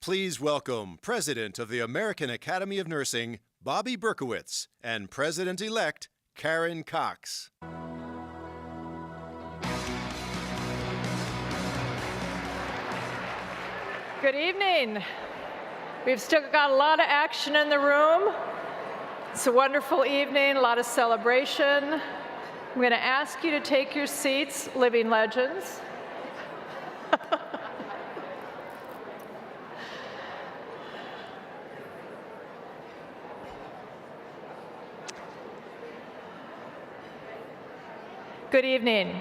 Please welcome President of the American Academy of Nursing, Bobby Berkowitz, and President-elect Karen Cox. Good evening. We've still got a lot of action in the room. It's a wonderful evening, a lot of celebration. I'm going to ask you to take your seats, living legends. Good evening.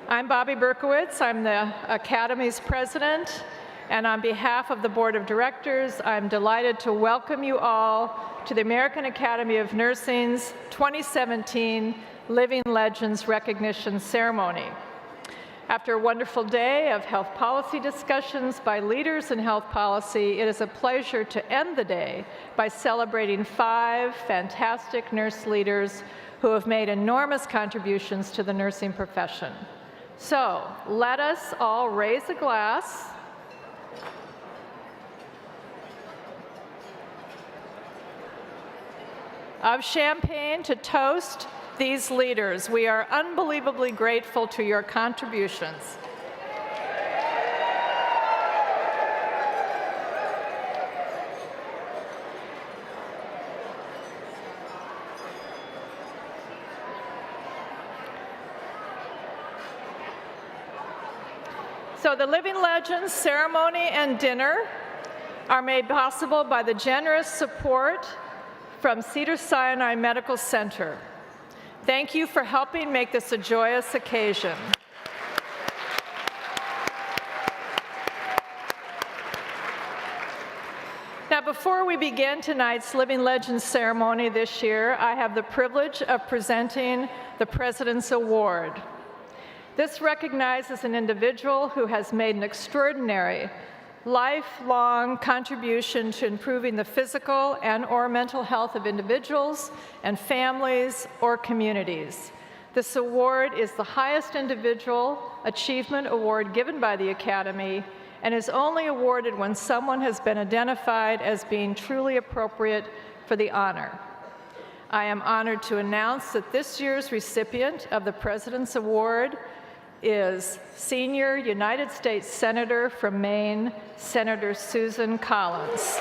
I'm Bobby Berkowitz. I'm the Academy's president, and on behalf of the Board of Directors, I'm delighted to welcome you all to the American Academy of Nursing's 2017 Living Legends Recognition Ceremony. After a wonderful day of health policy discussions by leaders in health policy, it is a pleasure to end the day by celebrating 5 fantastic nurse leaders who have made enormous contributions to the nursing profession. So let us all raise a glass of champagne to toast these leaders. We are unbelievably grateful to your contributions. So the Living Legends ceremony and dinner are made possible by the generous support from Cedars-Sinai Medical Center. Thank you for helping make this a joyous occasion. Now, before we begin tonight's Living Legends ceremony this year, I have the privilege of presenting the President's Award. This recognizes an individual who has made an extraordinary, lifelong contribution to improving the physical and/or mental health of individuals and families or communities. This award is the highest individual achievement award given by the Academy and is only awarded when someone has been identified as being truly appropriate for the honor. I am honored to announce that this year's recipient of the President's Award is senior United States Senator from Maine, Senator Susan Collins.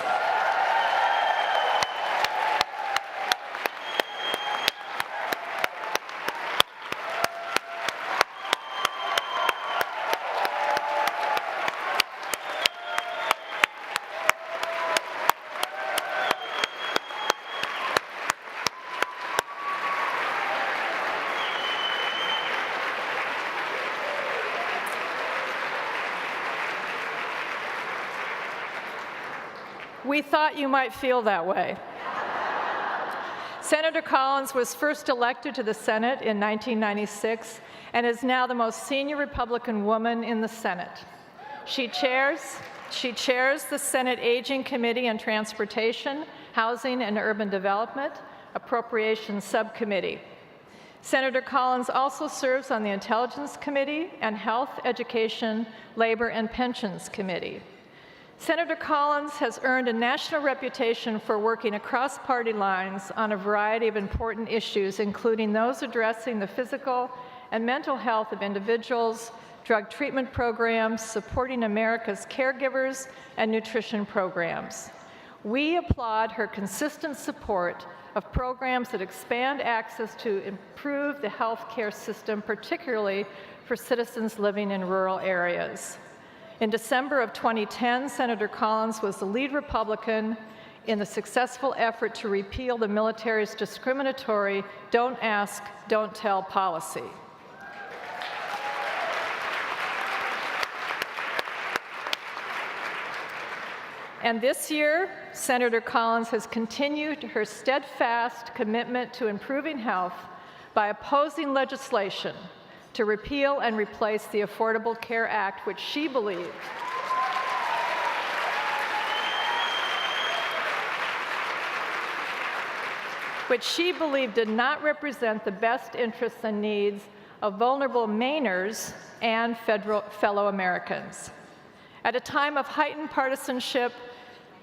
We thought you might feel that way. Senator Collins was first elected to the Senate in 1996 and is now the most senior Republican woman in the Senate. She chairs the Senate Aging Committee on Transportation, Housing and Urban Development, Appropriations Subcommittee. Senator Collins also serves on the Intelligence Committee and Health, Education, Labor and Pensions Committee. Senator Collins has earned a national reputation for working across party lines on a variety of important issues, including those addressing the physical and mental health of individuals, drug treatment programs, supporting America's caregivers, and nutrition programs. We applaud her consistent support of programs that expand access to improve the healthcare system, particularly for citizens living in rural areas. In December of 2010, Senator Collins was the lead Republican in the successful effort to repeal the military's discriminatory "don't ask, don't tell" policy. And this year, Senator Collins has continued her steadfast commitment to improving health by opposing legislation to repeal and replace the Affordable Care Act, which she believed did not represent the best interests and needs of vulnerable Mainers and fellow Americans. At a time of heightened partisanship,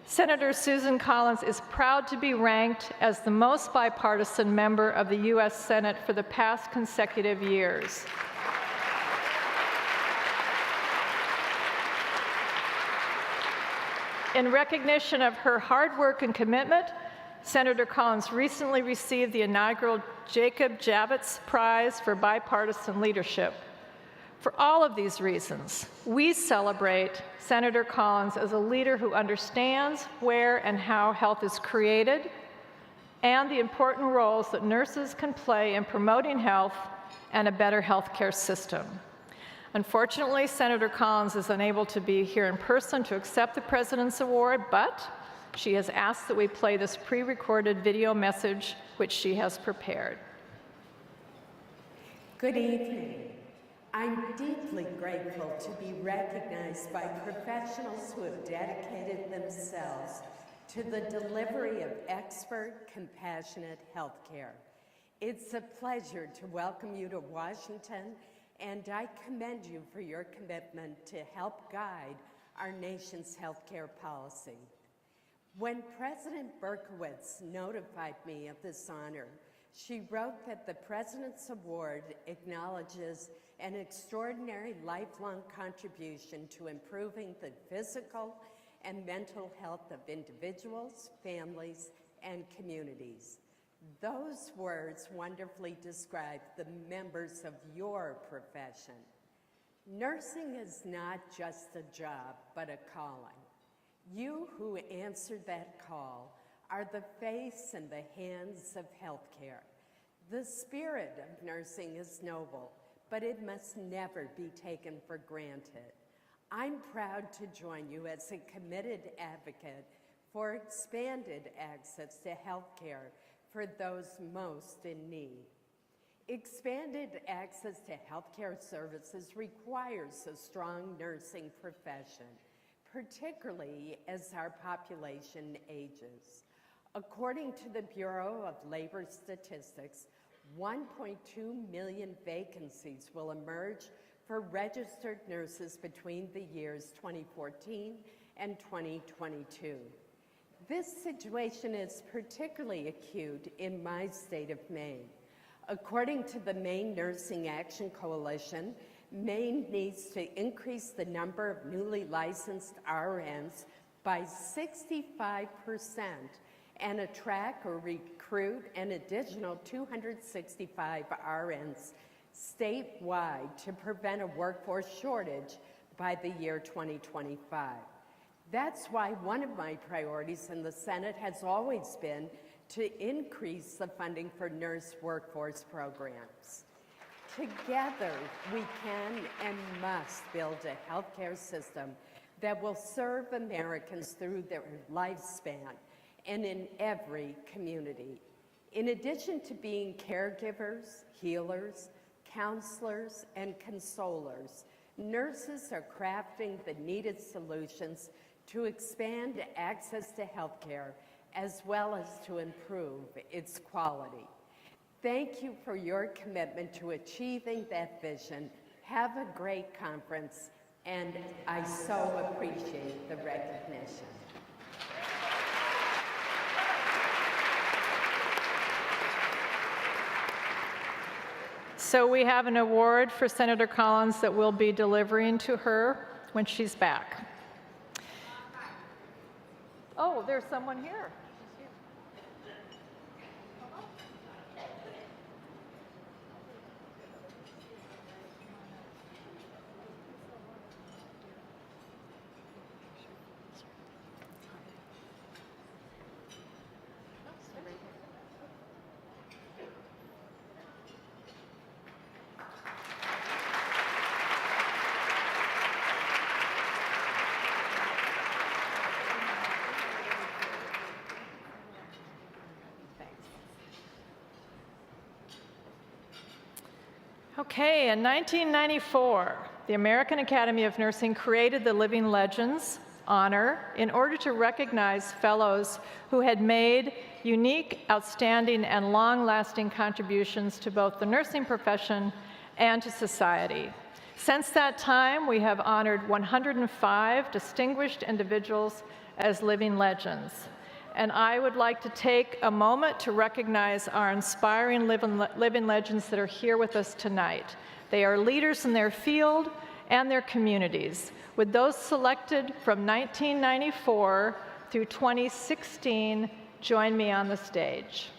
Senator Susan Collins is proud to be ranked as the most bipartisan member of the U.S. Senate for the past consecutive years. In recognition of her hard work and commitment, Senator Collins recently received the inaugural Jacob Javits Prize for Bipartisan Leadership. For all of these reasons, we celebrate Senator Collins as a leader who understands where and how health is created and the important roles that nurses can play in promoting health and a better healthcare system. Unfortunately, Senator Collins is unable to be here in person to accept the President's Award, but she has asked that we play this pre-recorded video message which she has prepared. Good evening. I'm deeply grateful to be recognized by professionals who have dedicated themselves to the delivery of expert, compassionate health care. It's a pleasure to welcome you to Washington, and I commend you for your commitment to help guide our nation's healthcare policy. When President Berkowitz notified me of this honor, she wrote that the President's Award acknowledges an extraordinary lifelong contribution to improving the physical and mental health of individuals, families, and communities. Those words wonderfully describe the members of your profession. Nursing is not just a job, but a calling. You who answered that call are the face and the hands of healthcare. The spirit of nursing is noble, but it must never be taken for granted. I'm proud to join you as a committed advocate for expanded access to healthcare for those most in need. Expanded access to healthcare services requires a strong nursing profession, particularly as our population ages. According to the Bureau of Labor Statistics, 1.2 million vacancies will emerge for registered nurses between the years 2014 and 2022. This situation is particularly acute in my state of Maine. According to the Maine Nursing Action Coalition, Maine needs to increase the number of newly licensed RNs by 65% and attract or recruit an additional 265 RNs statewide to prevent a workforce shortage by the year 2025. That's why one of my priorities in the Senate has always been to increase the funding for nurse workforce programs. Together, we can and must build a healthcare system that will serve Americans through their lifespan and in every community. In addition to being caregivers, healers, counselors, and consolers, nurses are crafting the needed solutions to expand access to healthcare as well as to improve its quality. Thank you for your commitment to achieving that vision. Have a great conference, and I so appreciate the recognition. So we have an award for Senator Collins that we'll be delivering to her when she's back. Oh, there's someone here. Okay, in 1994, the American Academy of Nursing created the Living Legends honor in order to recognize fellows who had made unique, outstanding, and long-lasting contributions to both the nursing profession and to society. Since that time, we have honored 105 distinguished individuals as living legends. And I would like to take a moment to recognize our inspiring living legends that are here with us tonight. They are leaders in their field and their communities, with those selected from 1994 through 2016. Join me on the stage.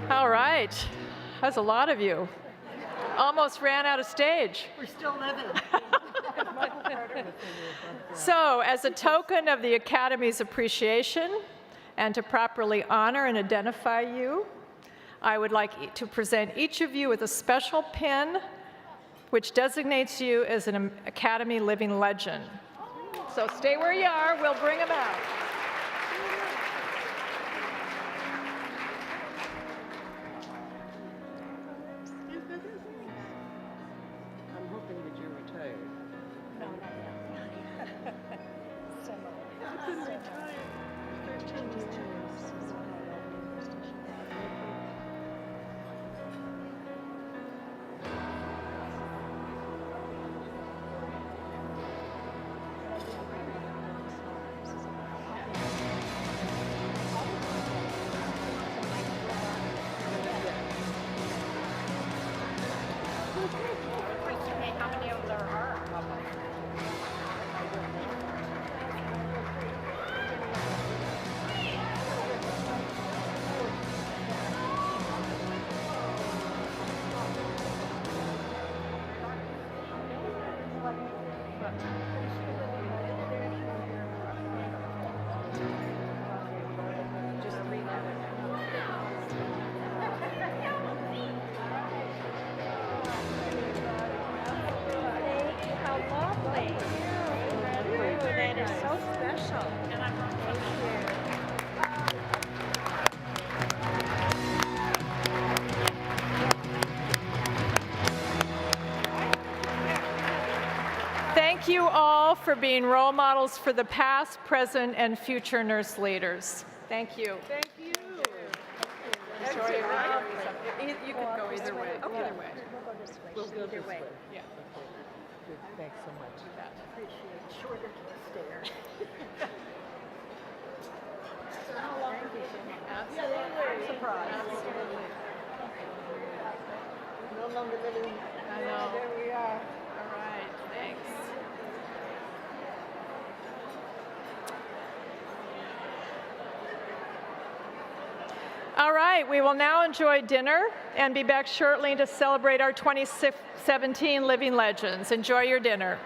All right, that's a lot of you. Almost ran out of stage. We're still living. So, as a token of the Academy's appreciation and to properly honor and identify you, I would like to present each of you with a special pin which designates you as an Academy Living Legend. So stay where you are, we'll bring them out. I'm hoping that you're retired. No, not yet. I've been retired 13 years. How many of there are? Just three How lovely. Ooh, that is so special. And I'm Thank you all for being role models for the past, present, and future nurse leaders. Thank you. Thank you. Sorry, you could go either way. Okay. Either way. We'll go this way. Yeah. Good. Thanks so much. appreciate shorter stairs. How long have you been? Absolutely. Surprise. Absolutely. No longer living. I know. There we are. All right, thanks. All right, we will now enjoy dinner and be back shortly to celebrate our 2017 Living Legends. Enjoy your dinner.